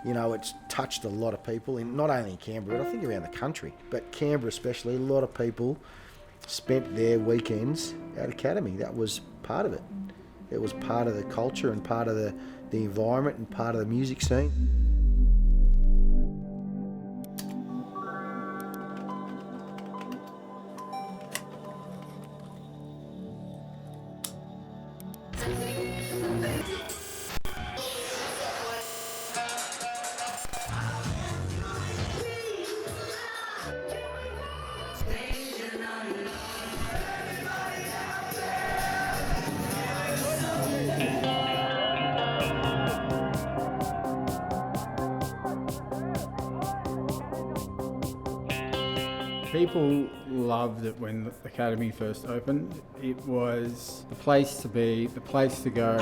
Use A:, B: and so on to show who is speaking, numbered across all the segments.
A: You know, it's touched a lot of people, not only in Canberra, but I think around the country. But Canberra especially, a lot of people spent their weekends at Academy. That was part of it. It was part of the culture and part of the environment and part of the music scene.
B: People loved it when the Academy first opened. It was the place to be, the place to go.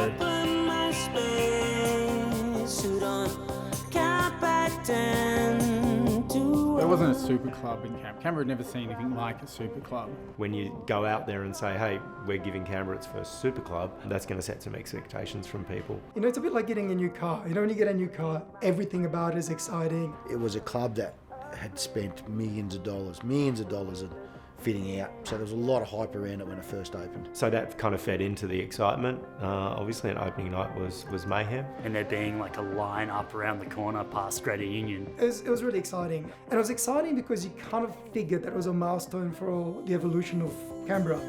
B: There wasn't a super club in Canberra. Canberra had never seen anything like a super club.
C: When you go out there and say, hey, we're giving Canberra its first super club, that's going to set some expectations from people.
D: You know, it's a bit like getting a new car. You know, when you get a new car, everything about it is exciting.
A: It was a club that had spent millions of dollars in fitting out. So there was a lot of hype around it when it first opened.
C: So that kind of fed into the excitement. Obviously, an opening night was mayhem.
E: And there being like a line up around the corner past Greater Union.
D: It was really exciting. And it was exciting because you kind of figured that it was a milestone for the evolution of Canberra.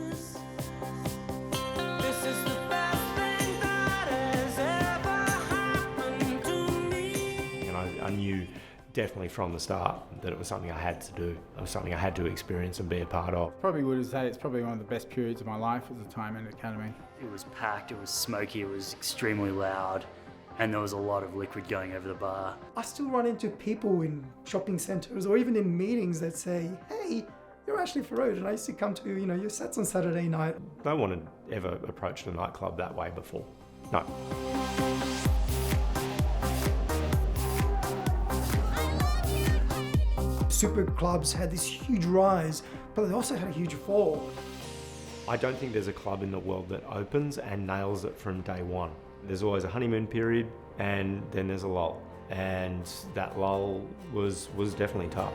C: I knew definitely from the start that it was something I had to do. It was something I had to experience and be a part of.
B: Probably would have said it's probably one of the best periods of my life was the time in Academy.
E: It was packed, it was smoky, it was extremely loud, and there was a lot of liquid going over the bar.
D: I still run into people in shopping centres or even in meetings that say, hey, you're actually Feraude, and I used to come to, you know, your sets on Saturday night.
C: No one had ever approached a nightclub that way before. No.
D: Super clubs had this huge rise, but they also had a huge fall.
C: I don't think there's a club in the world that opens and nails it from day one. There's always a honeymoon period and then there's a lull. And that lull was definitely tough.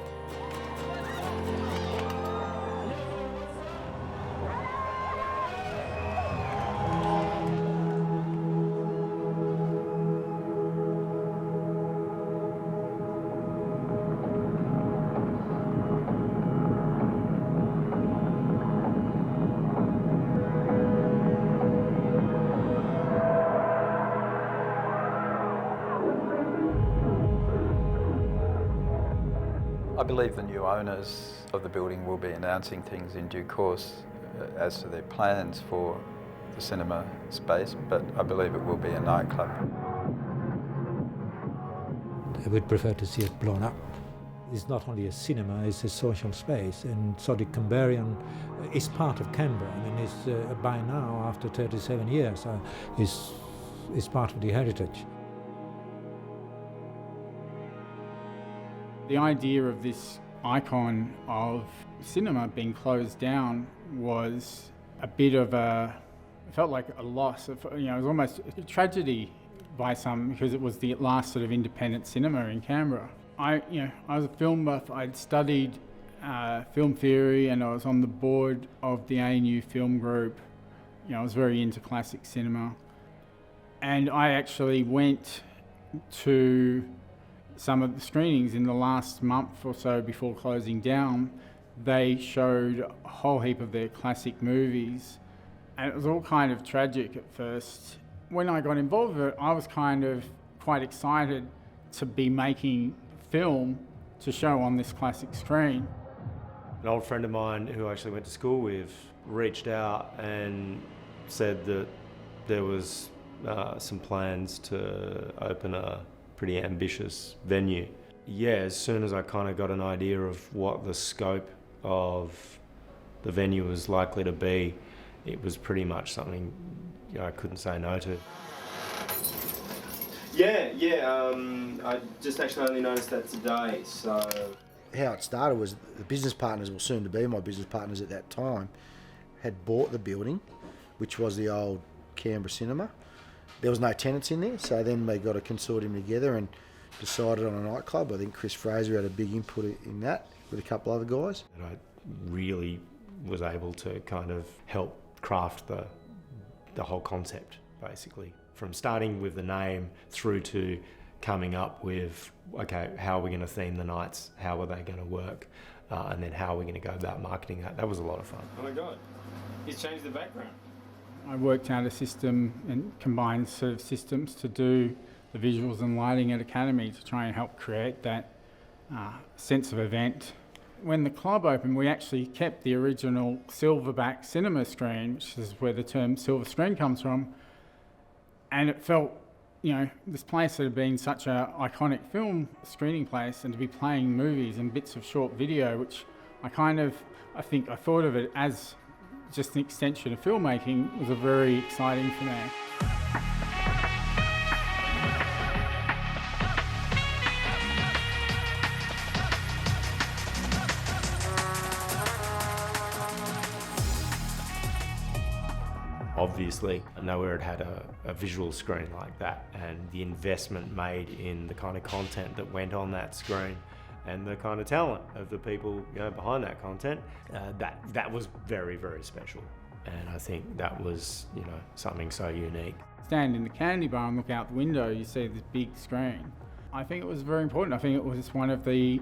F: I believe the new owners of the building will be announcing things in due course as to their plans for the cinema space, but I believe it will be a nightclub.
G: I would prefer to see it blown up. It's not only a cinema, it's a social space, and so the Canberrian is part of Canberra. I mean, it's by now, after 37 years, is part of the heritage.
B: The idea of this icon of cinema being closed down was a bit of it felt like a loss. It was almost a tragedy by some, because it was the last sort of independent cinema in Canberra. I was a film buff. I'd studied film theory and I was on the board of the ANU film group. I was very into classic cinema. And I actually went to some of the screenings in the last month or so before closing down. They showed a whole heap of their classic movies, and it was all kind of tragic at first. When I got involved with it, I was kind of quite excited to be making film to show on this classic screen.
C: An old friend of mine who I actually went to school with reached out and said that there was some plans to open a pretty ambitious venue. Yeah, as soon as I kind of got an idea of what the scope of the venue was likely to be, it was pretty much something I couldn't say no to. I just actually only noticed that today, so...
A: How it started was the business partners, well, soon to be my business partners at that time, had bought the building, which was the old Canberra Cinema. There was no tenants in there, so then they got a consortium together and decided on a nightclub. I think Chris Fraser had a big input in that with a couple other guys.
C: And I really was able to kind of help craft the whole concept, basically. From starting with the name through to coming up with, okay, how are we going to theme the nights? How are they going to work? And then how are we going to go about marketing that? That was a lot of fun.
H: Oh my God, he's changed the background.
B: I worked out a system and combined sort of systems to do the visuals and lighting at Academy to try and help create that sense of event. When the club opened, we actually kept the original silverback cinema screen, which is where the term silver screen comes from. And it felt, this place had been such an iconic film screening place, and to be playing movies and bits of short video, which I thought of it as just an extension of filmmaking, was a very exciting for me.
C: Obviously, nowhere had had a visual screen like that, and the investment made in the kind of content that went on that screen and the kind of talent of the people behind that content, that was very, very special. And I think that was something so unique.
B: Stand in the candy bar and look out the window, you see this big screen. I think it was very important. I think it was one of the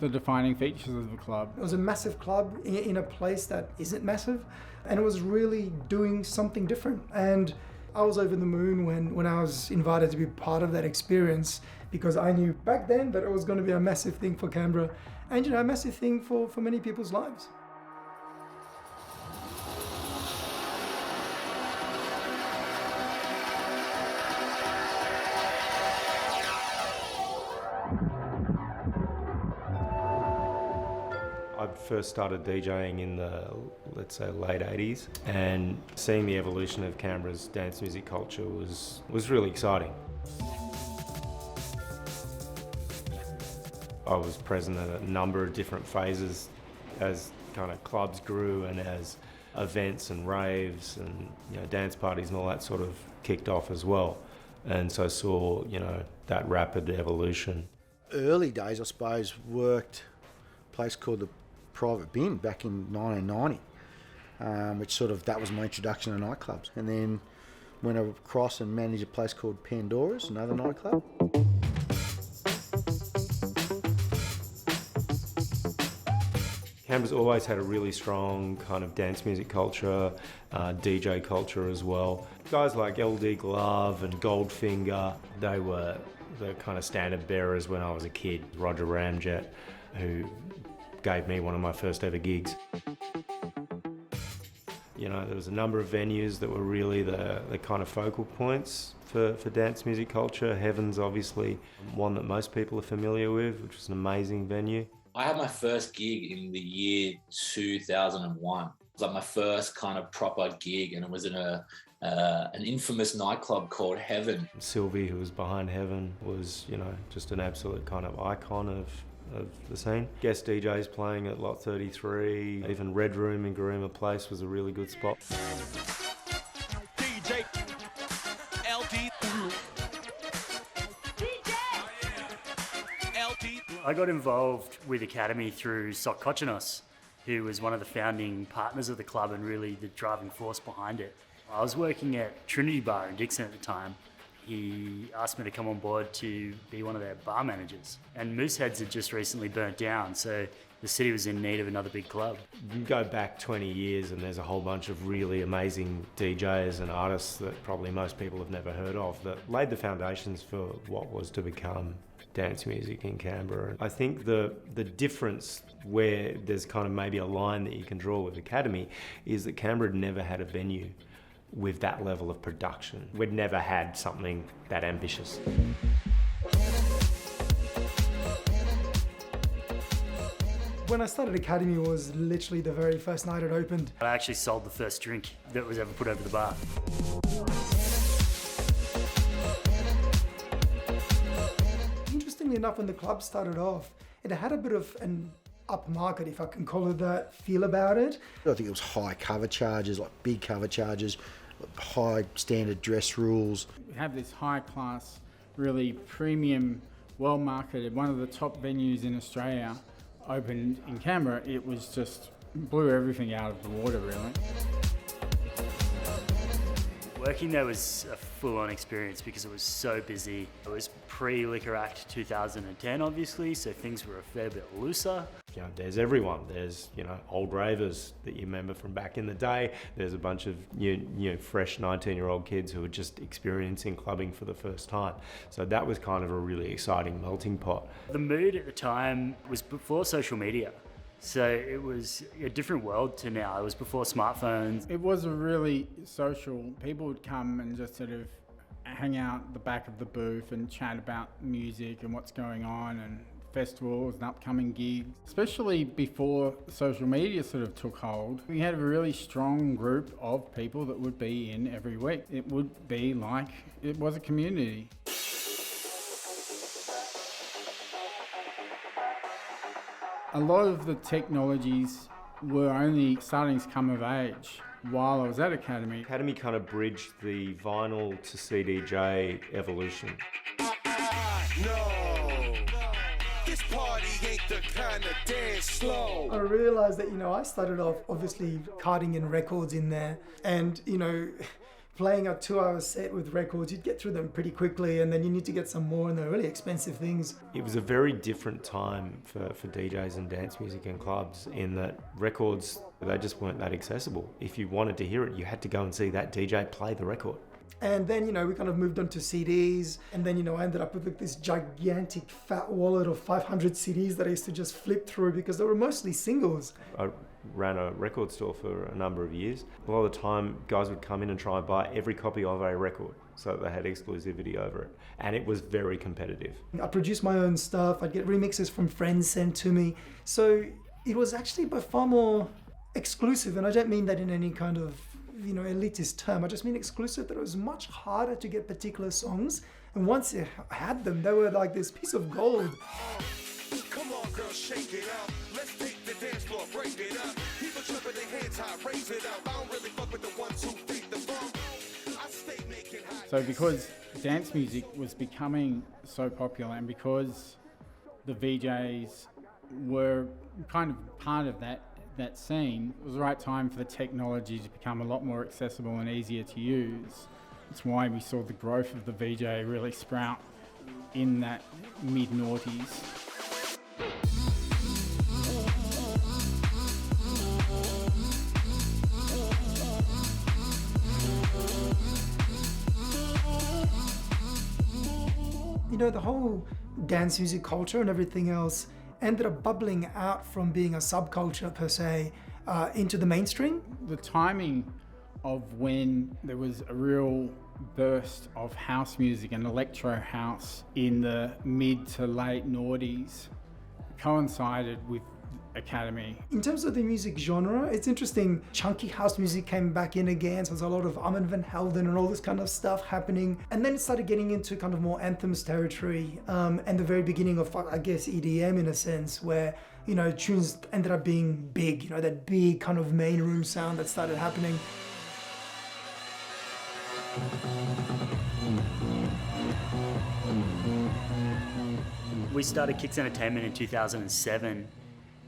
B: the defining features of the club.
D: It was a massive club in a place that isn't massive, and it was really doing something different. And I was over the moon when I was invited to be part of that experience, because I knew back then that it was going to be a massive thing for Canberra, and a massive thing for many people's lives.
C: I first started DJing in the, let's say, late 80s, and seeing the evolution of Canberra's dance music culture was really exciting. I was present at a number of different phases as kind of clubs grew and as events and raves and dance parties and all that sort of kicked off as well. And so I saw, that rapid evolution.
A: Early days, I suppose, worked a place called the Private Bin back in 1990, which that was my introduction to nightclubs. And then went across and managed a place called Pandora's, another nightclub.
C: Canberra's always had a really strong kind of dance music culture, DJ culture as well. Guys like LD Glove and Goldfinger, they were the kind of standard bearers when I was a kid. Roger Ramjet, who gave me one of my first ever gigs. There was a number of venues that were really the kind of focal points for dance music culture. Heaven's obviously one that most people are familiar with, which was an amazing venue.
I: I had my first gig in the year 2001. It was like my first kind of proper gig, and it was in an infamous nightclub called Heaven.
C: Sylvie, who was behind Heaven, was, just an absolute kind of icon of the scene. Guest DJs playing at Lot 33, even Red Room in Garuma Place was a really good spot.
J: DJ LD.
E: I got involved with Academy through Sok Kochinos, who was one of the founding partners of the club and really the driving force behind it. I was working at Trinity Bar in Dixon at the time. He asked me to come on board to be one of their bar managers. And Mooseheads had just recently burnt down, so the city was in need of another big club.
C: You can go back 20 years and there's a whole bunch of really amazing DJs and artists that probably most people have never heard of that laid the foundations for what was to become dance music in Canberra. I think the difference where there's kind of maybe a line that you can draw with Academy is that Canberra had never had a venue with that level of production. We'd never had something that ambitious.
D: When I started Academy, it was literally the very first night it opened.
E: I actually sold the first drink that was ever put over the bar.
D: Interestingly enough, when the club started off, it had a bit of an upmarket, if I can call it that, feel about it.
A: I think it was high cover charges, like big cover charges, high standard dress rules.
B: We have this high-class really premium, well-marketed, one of the top venues in Australia, opened in Canberra, it was just blew everything out of the water, really.
E: Working there was a full-on experience because it was so busy. It was pre-Liquor Act 2010, obviously, so things were a fair bit looser.
C: You know, there's everyone. There's, you know, old ravers that you remember from back in the day. There's a bunch of fresh 19-year-old kids who were just experiencing clubbing for the first time. So that was kind of a really exciting melting pot.
E: The mood at the time was before social media. So it was a different world to now. It was before smartphones.
B: It was a really social. People would come and just sort of hang out at the back of the booth and chat about music and what's going on and festivals and upcoming gigs. Especially before social media sort of took hold, we had a really strong group of people that would be in every week. It would be like it was a community. A lot of the technologies were only starting to come of age while I was at Academy.
C: Academy kind of bridged the vinyl to CDJ evolution.
J: No, this party ain't the kind of dance slow.
D: I realised that, I started off obviously carting in records in there and, playing a 2-hour set with records, you'd get through them pretty quickly and then you need to get some more and they're really expensive things.
C: It was a very different time for DJs and dance music and clubs in that records, they just weren't that accessible. If you wanted to hear it, you had to go and see that DJ play the record.
D: And then, we kind of moved on to CDs and then, I ended up with this gigantic fat wallet of 500 CDs that I used to just flip through because they were mostly singles.
C: I ran a record store for a number of years. A lot of the time, guys would come in and try and buy every copy of a record so that they had exclusivity over it. And it was very competitive. I
D: produced my own stuff. I'd get remixes from friends sent to me. So it was actually by far more exclusive. And I don't mean that in any kind of, elitist term. I just mean exclusive, that it was much harder to get particular songs. And once you had them, they were like this piece of gold.
J: Come on, girl, shake it up. Let's take the dance floor, break it up. People jumping their hands high, raise it up. I don't really fuck with the ones who think the bump. I stay making high.
B: So because dance music was becoming so popular and because the VJs were kind of part of that scene, it was the right time for the technology to become a lot more accessible and easier to use. That's why we saw the growth of the VJ really sprout in that mid-noughties.
D: The whole dance music culture and everything else ended up bubbling out from being a subculture per se into the mainstream.
B: The timing of when there was a real burst of house music and electro house in the mid to late noughties coincided with Academy.
D: In terms of the music genre, it's interesting. Chunky house music came back in again, so there's a lot of Armand van Helden and all this kind of stuff happening. And then it started getting into kind of more anthems territory and the very beginning of, I guess, EDM in a sense, where, tunes ended up being big, that big kind of main room sound that started happening.
E: We started Kicks Entertainment in 2007.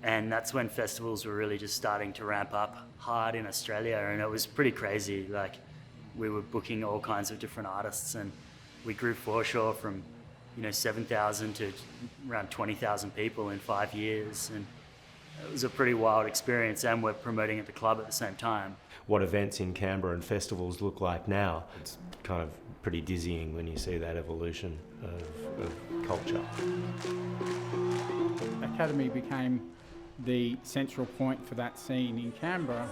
E: And that's when festivals were really just starting to ramp up hard in Australia, and it was pretty crazy. Like, we were booking all kinds of different artists, and we grew foreshore from, 7,000 to around 20,000 people in 5 years, and it was a pretty wild experience. And we're promoting at the club at the same time.
C: What events in Canberra and festivals look like now, it's kind of pretty dizzying when you see that evolution of culture.
B: Academy became the central point for that scene in Canberra.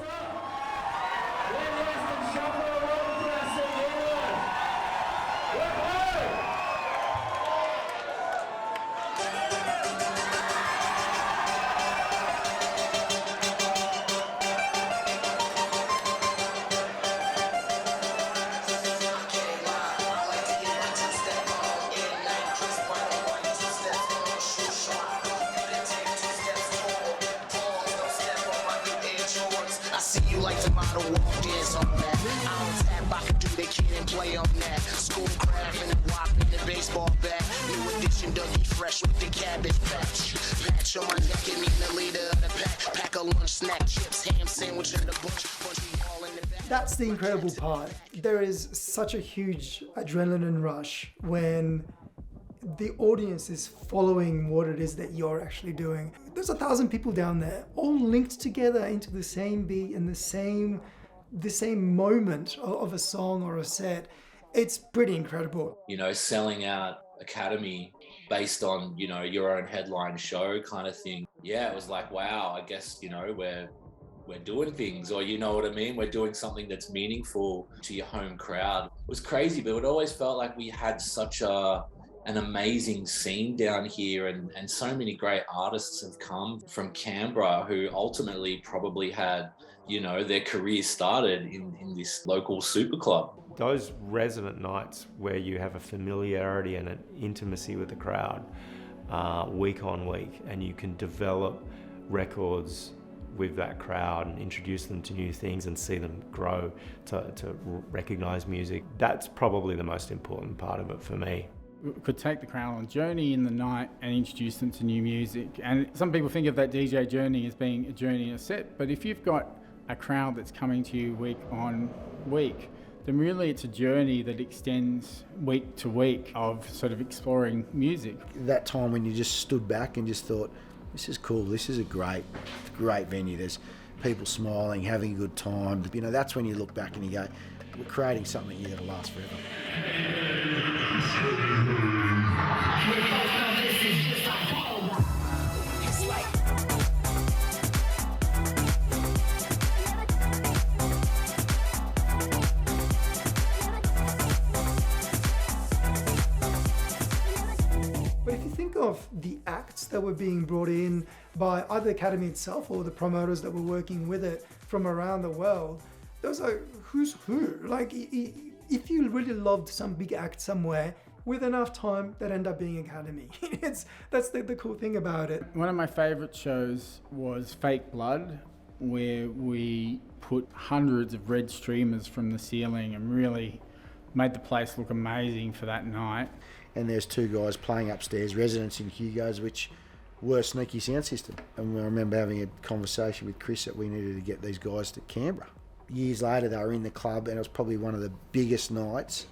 J: I see you
K: like the model walk dance on that. I don't tap, I can do the kid and play on that. Schoolcraft and the wop and the baseball bat. New edition Dougie Fresh with the cabbage patch. Patch on my neck and me the leader of the pack. Pack a lunch, snack, chips, ham sandwich in the bunch. Bunch we all in the back.
D: That's the incredible part. There is such a huge adrenaline rush when the audience is following what it is that you're actually doing. There's 1,000 people down there, all linked together into the same beat and the same moment of a song or a set. It's pretty incredible.
I: You know, selling out Academy based on, you know, your own headline show kind of thing. Yeah, it was like, wow, I guess, you know, we're doing things, or you know what I mean? We're doing something that's meaningful to your home crowd. It was crazy, but it always felt like we had such an amazing scene down here, and so many great artists have come from Canberra who ultimately probably had, you know, their career started in this local superclub.
C: Those resident nights where you have a familiarity and an intimacy with the crowd week on week, and you can develop records with that crowd and introduce them to new things and see them grow to recognise music. That's probably the most important part of it for me.
B: We could take the crowd on a journey in the night and introduce them to new music. And some people think of that DJ journey as being a journey in a set, but if you've got a crowd that's coming to you week on week, then really it's a journey that extends week to week of sort of exploring music.
A: That time when you just stood back and just thought, this is cool, this is a great venue, there's people smiling, having a good time. You know, that's when you look back and you go, we're creating something here that'll last forever.
D: But if you think of the acts that were being brought in by either the Academy itself or the promoters that were working with it from around the world, there was like who's who. Like if you really loved some big act somewhere, with enough time, that end up being Academy. That's the cool thing about it.
B: One of my favourite shows was Fake Blood, where we put hundreds of red streamers from the ceiling and really made the place look amazing for that night.
A: And there's two guys playing upstairs, residents in Hugo's, which were Sneaky Sound System. And I remember having a conversation with Chris that we needed to get these guys to Canberra. Years later, they were in the club, and it was probably one of the biggest nights.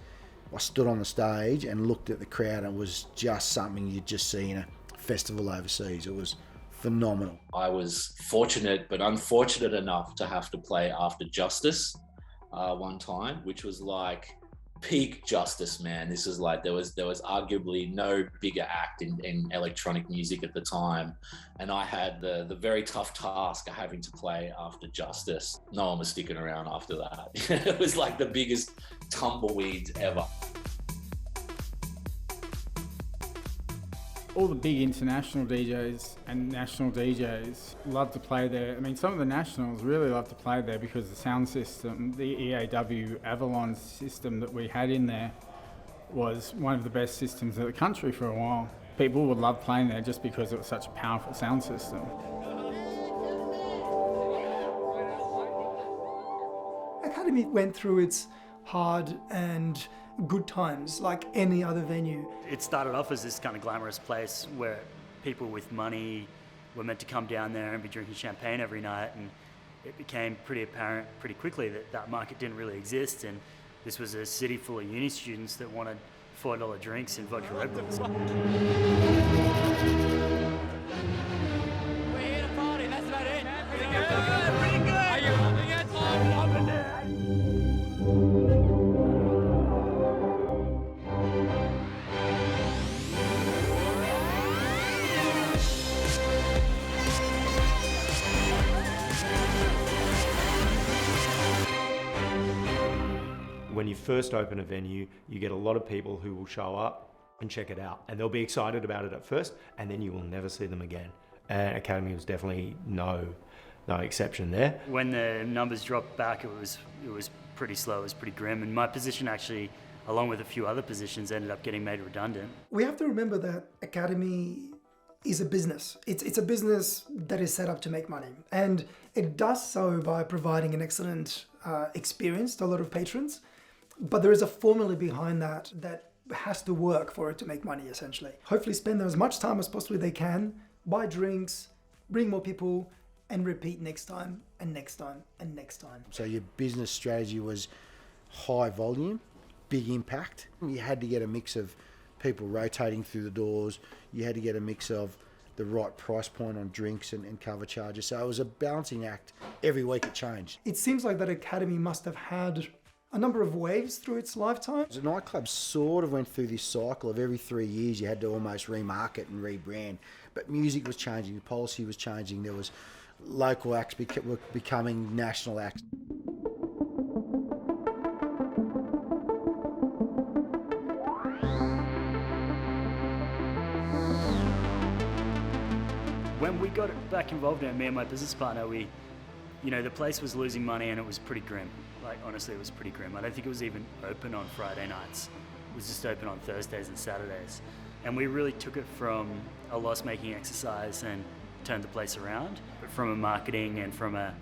A: I stood on the stage and looked at the crowd, and it was just something you'd just see in a festival overseas. It was phenomenal.
I: I was fortunate but unfortunate enough to have to play After Justice one time, which was like peak Justice, man. This is like, there was arguably no bigger act in electronic music at the time, and I had the very tough task of having to play After Justice. No one was sticking around after that. It was like the biggest tumbleweeds ever.
B: All the big international DJs and national DJs love to play there. I mean, some of the nationals really love to play there because the sound system, the EAW Avalon system that we had in there, was one of the best systems in the country for a while. People would love playing there just because it was such a powerful sound system.
D: Academy went through its hard and good times like any other venue.
E: It started off as this kind of glamorous place where people with money were meant to come down there and be drinking champagne every night, and it became pretty apparent pretty quickly that that market didn't really exist, and this was a city full of uni students that wanted $4 drinks and vodka Red Bulls.
L: We're here to party, that's about it. Pretty good. Are you loving it? I'm loving it.
C: When you first open a venue, you get a lot of people who will show up and check it out, and they'll be excited about it at first, and then you will never see them again. And Academy was definitely no exception there.
E: When the numbers dropped back, it was pretty slow, it was pretty grim, and my position actually, along with a few other positions, ended up getting made redundant.
D: We have to remember that Academy is a business. It's a business that is set up to make money. And it does so by providing an excellent experience to a lot of patrons. But there is a formula behind that has to work for it to make money, essentially. Hopefully spend as much time as possibly they can, buy drinks, bring more people, and repeat next time, and next time, and next time.
A: So your business strategy was high volume, big impact. You had to get a mix of people rotating through the doors. You had to get a mix of the right price point on drinks and cover charges. So it was a balancing act. Every week it changed.
D: It seems like that Academy must have had a number of waves through its lifetime.
A: The nightclub sort of went through this cycle of every 3 years you had to almost remarket and rebrand. But music was changing, the policy was changing. There was local acts were becoming national acts.
E: When we got back involved in it, me and my business partner, the place was losing money and it was pretty grim. Like, honestly, it was pretty grim. I don't think it was even open on Friday nights. It was just open on Thursdays and Saturdays. And we really took it from a loss-making exercise and turned the place around. But from a marketing and from a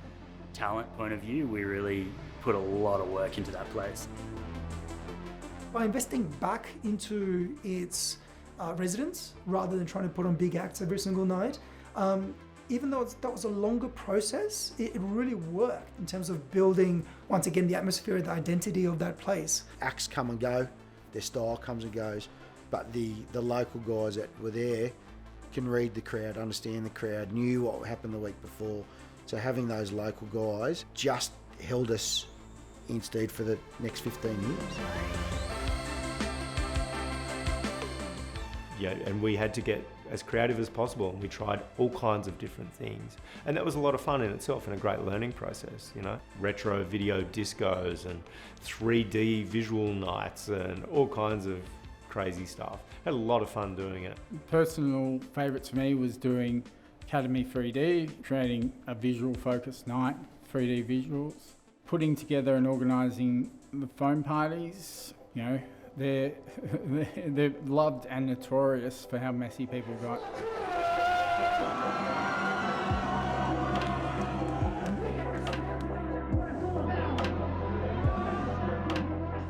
E: talent point of view, we really put a lot of work into that place.
D: By investing back into its residents, rather than trying to put on big acts every single night, even though that was a longer process, it really worked in terms of building, once again, the atmosphere, the identity of that place.
A: Acts come and go, their style comes and goes, but the local guys that were there can read the crowd, understand the crowd, knew what happened the week before. So having those local guys just held us in stead for the next 15 years.
C: Yeah, and we had to get as creative as possible, and we tried all kinds of different things, and that was a lot of fun in itself and a great learning process. Retro video discos and 3D visual nights and all kinds of crazy stuff. Had a lot of fun doing it.
B: Personal favourite for me was doing Academy 3D, creating a visual focused night, 3D visuals, putting together and organising the phone parties. They're loved and notorious for how messy people got.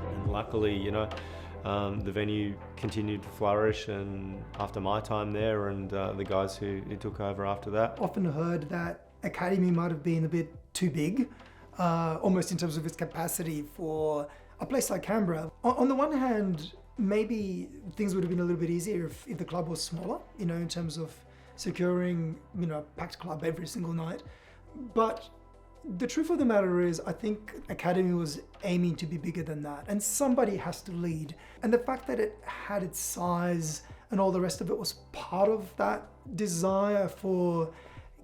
C: And luckily, the venue continued to flourish, and after my time there and the guys who took over after that.
D: Often heard that Academy might have been a bit too big, almost in terms of its capacity for a place like Canberra. On the one hand, maybe things would have been a little bit easier if the club was smaller, in terms of securing, a packed club every single night. But the truth of the matter is, I think Academy was aiming to be bigger than that, and somebody has to lead. And the fact that it had its size and all the rest of it was part of that desire for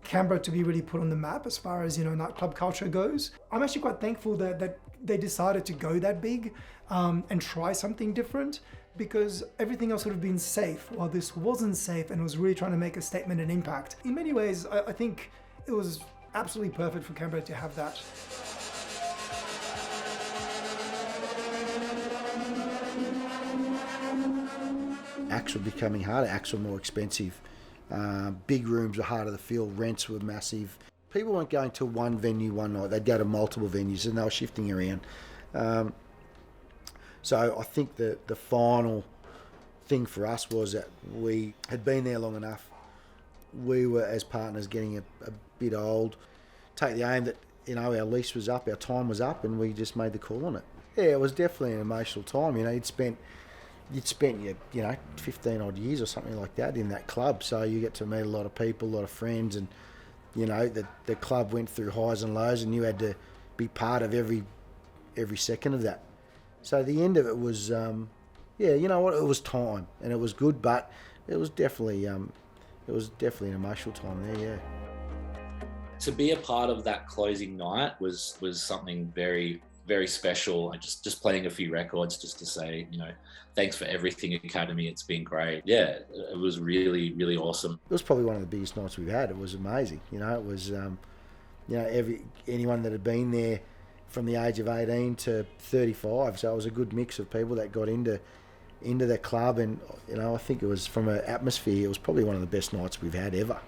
D: Canberra to be really put on the map as far as, nightclub culture goes. I'm actually quite thankful that they decided to go that big and try something different, because everything else would have been safe while this wasn't safe and was really trying to make a statement and impact. In many ways, I think it was absolutely perfect for Canberra to have that.
A: Acts were becoming harder, acts were more expensive. Big rooms were harder to fill, rents were massive. People weren't going to one venue one night, they'd go to multiple venues and they were shifting around. So I think the final thing for us was that we had been there long enough. We were, as partners, getting a bit old. Take the aim that, our lease was up, our time was up, and we just made the call on it. Yeah, it was definitely an emotional time. You'd spent your 15 odd years or something like that in that club, so you get to meet a lot of people, a lot of friends, and the club went through highs and lows, and you had to be part of every second of that. So the end of it was, it was time, and it was good, but it was definitely an emotional time there, yeah.
I: To be a part of that closing night was something very, very special. Just playing a few records just to say, thanks for everything, Academy. It's been great. Yeah, it was really, really awesome.
A: It was probably one of the biggest nights we've had. It was amazing. It was, anyone that had been there from the age of 18 to 35. So it was a good mix of people that got into into the club, and I think it was, from an atmosphere, it was probably one of the best nights we've had ever.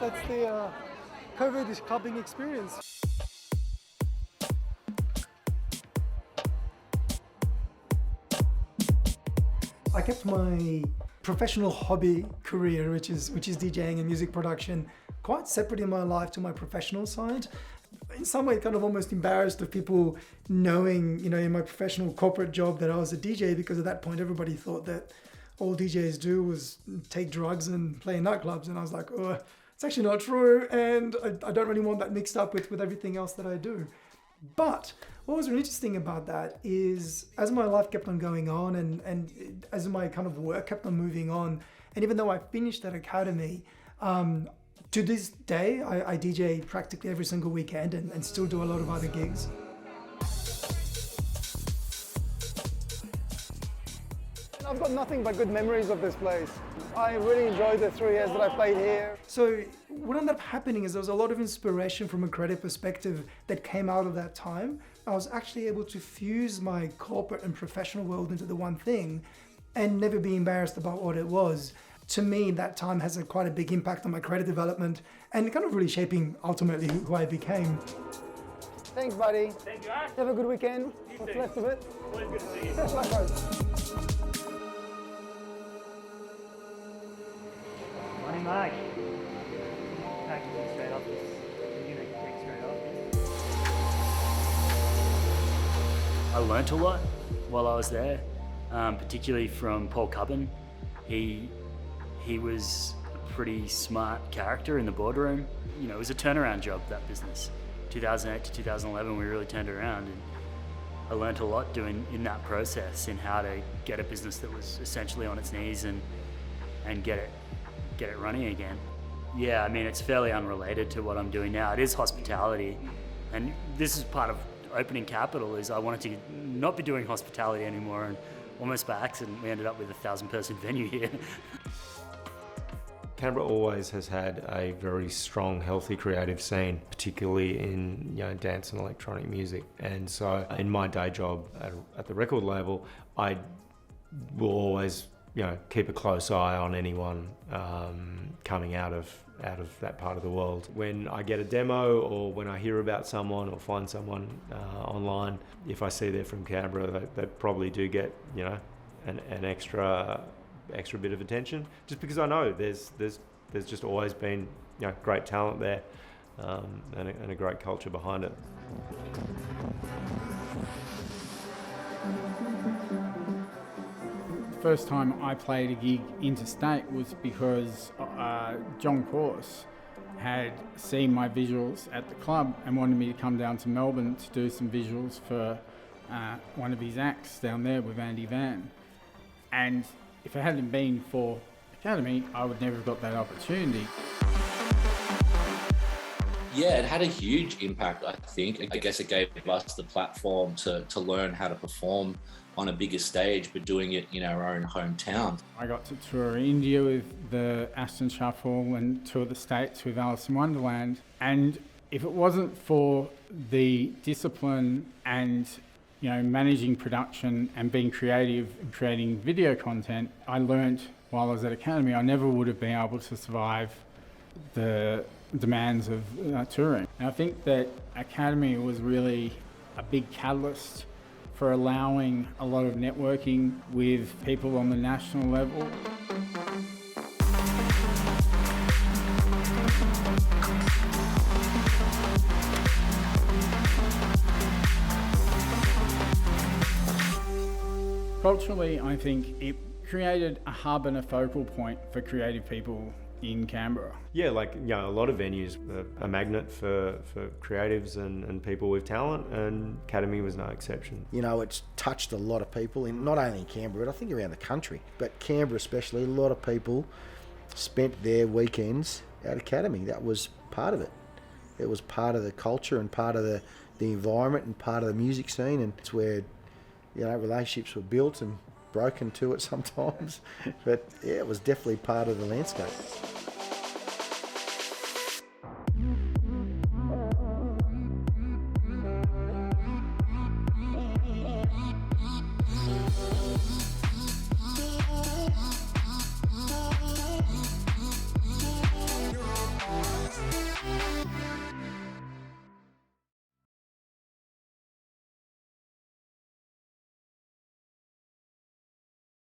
D: That's the COVID clubbing experience. I kept my professional hobby career, which is DJing and music production, quite separate in my life to my professional side. In some way, kind of almost embarrassed of people knowing, in my professional corporate job that I was a DJ, because at that point everybody thought that all DJs do was take drugs and play in nightclubs, and I was like, oh, it's actually not true, and I don't really want that mixed up with everything else that I do. But what was really interesting about that is, as my life kept on going on, and as my kind of work kept on moving on, and even though I finished that academy, to this day, I DJ practically every single weekend and still do a lot of other gigs.
M: I've got nothing but good memories of this place. I really enjoyed the 3 years that I played here.
D: So what ended up happening is there was a lot of inspiration from a creative perspective that came out of that time. I was actually able to fuse my corporate and professional world into the one thing and never be embarrassed about what it was. To me, that time has quite a big impact on my creative development and kind of really shaping ultimately who I became.
M: Thanks, buddy.
L: Thank you, Ash.
M: Have a good weekend. What's left of it?
L: Always good to see you.
M: That's likewise.
E: Morning, Mike. Packing you straight off this. You're gonna take straight off this. I learnt a lot while I was there, particularly from Paul Cubbin. He was a pretty smart character in the boardroom. It was a turnaround job, that business. 2008 to 2011, we really turned around, and I learnt a lot doing in that process in how to get a business that was essentially on its knees and get it running again. Yeah, I mean, it's fairly unrelated to what I'm doing now. It is hospitality, and this is part of opening Capital. Is I wanted to not be doing hospitality anymore, and almost by accident we ended up with a 1,000-person venue here.
C: Canberra always has had a very strong, healthy creative scene, particularly in dance and electronic music. And so in my day job at the record label, I will always keep a close eye on anyone coming out of that part of the world. When I get a demo, or when I hear about someone or find someone online, if I see they're from Canberra, they probably do get an extra bit of attention, just because I know there's just always been great talent there, and a great culture behind it.
B: First time I played a gig interstate was because John Course had seen my visuals at the club and wanted me to come down to Melbourne to do some visuals for one of his acts down there with Andy Van. And if it hadn't been for Academy, I would never have got that opportunity.
I: Yeah, it had a huge impact, I think. I guess it gave us the platform to learn how to perform on a bigger stage, but doing it in our own hometown.
B: I got to tour India with the Aston Shuffle and tour the States with Alice in Wonderland. And if it wasn't for the discipline and managing production and being creative and creating video content, I learnt while I was at Academy, I never would have been able to survive the demands of touring. And I think that Academy was really a big catalyst for allowing a lot of networking with people on the national level. Culturally, I think it created a hub and a focal point for creative people in Canberra.
C: Yeah, a lot of venues are a magnet for creatives and people with talent, and Academy was no exception.
A: It's touched a lot of people, not only in Canberra, but I think around the country. But Canberra especially, a lot of people spent their weekends at Academy. That was part of it. It was part of the culture and part of the environment and part of the music scene, and it's where relationships were built and broken to it sometimes. But yeah, it was definitely part of the landscape.